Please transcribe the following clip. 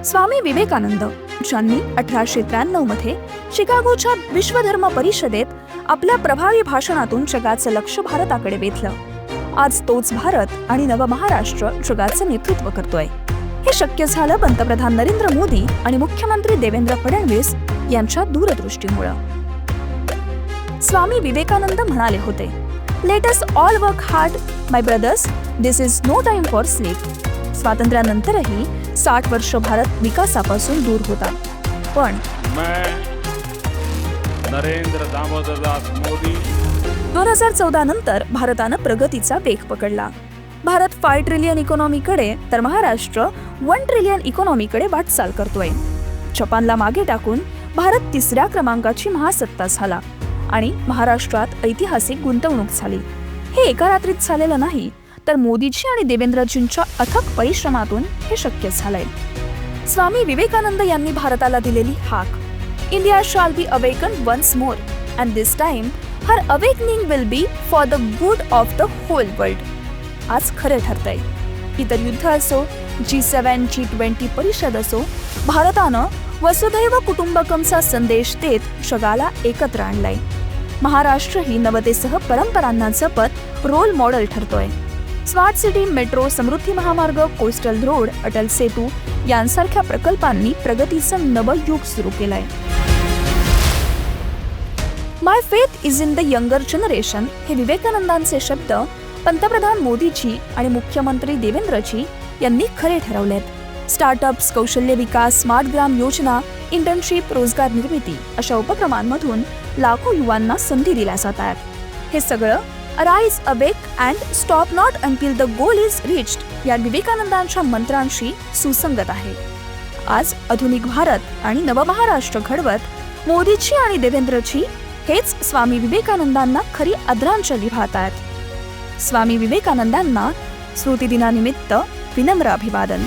स्वामी विवेकानंद ज्यांनी 1893 मध्ये शिकागोच्या विश्वधर्म परिषदेत आपल्या प्रभावी भाषणातून जगाचं लक्ष भारताकडे वेधलं. आज तोच भारत आणि नवमहाराष्ट्र जगाचं नेतृत्व करतोय. हे शक्य झालं पंतप्रधान नरेंद्र मोदी आणि मुख्यमंत्री देवेंद्र फडणवीस यांच्या दूरदृष्टीमुळे. स्वामी विवेकानंद म्हणाले होते, let us all work hard my brothers, this is no time for sleep. स्वातंत्र्यानंतरही 60 वर्ष भारत विकासापासून दूर होता, पण नरेंद्र दामोदरदास मोदी 2014 नंतर भारतानं प्रगतीचा वेग पकडला. भारत 5 ट्रिलियन इकॉनॉमीकडे तर महाराष्ट्र 1 ट्रिलियन इकॉनॉमीकडे वाटचाल करतोय. जपानला मागे टाकून भारत 3ऱ्या क्रमांकाची महासत्ता झाला आणि महाराष्ट्रात ऐतिहासिक गुंतवणूक झाली. हे एका रात्रीत झालेलं नाही, तर मोदीजी आणि देवेंद्रजींच्या अथक परिश्रमातून हे शक्य झालंय. स्वामी विवेकानंद यांनी भारताला दिलेली हाक, India shall be awakened once more and this time her awakening will be for the good of the whole world, आज खरं ठरतंय. इतर युद्ध असो, G7, G20 परिषद असो, भारतानं वसुधैव कुटुंबकमचा संदेश देत जगाला एकत्र आणलाय. महाराष्ट्र ही नवतेसह परंपरांना जपत रोल मॉडेल ठरतोय. स्मार्ट सिटी, मेट्रो, समृद्धी महामार्ग, कोस्टल रोड, अटल सेतू यांसारख्या प्रकल्पांनी प्रगतीचं नवं युग सुरू केलंय. My faith is in the younger generation हे विवेकानंदांचे शब्द पंतप्रधान मोदीजी आणि मुख्यमंत्री देवेंद्रजी यांनी खरे ठरवलेत. स्टार्टअप्स, कौशल्य विकास, स्मार्ट ग्राम योजना, इंटर्नशिप, रोजगार निर्मिती अशा उपक्रमांमधून लाखो युवांना संधी दिल्या जात आहेत. हे सगळं arise, awake and stop not until the goal is reached या विवेकानंदांच्या मंत्रांशी सुसंगत आहे. आज आधुनिक भारत आणि नवमहाराष्ट्र घडवत मोदीजी आणि देवेंद्रजी हेच स्वामी विवेकानंदांना खरी आदरांजली वाहत आहेत. स्वामी विवेकानंदांना स्मृतिदिनानिमित्त विनम्र अभिवादन.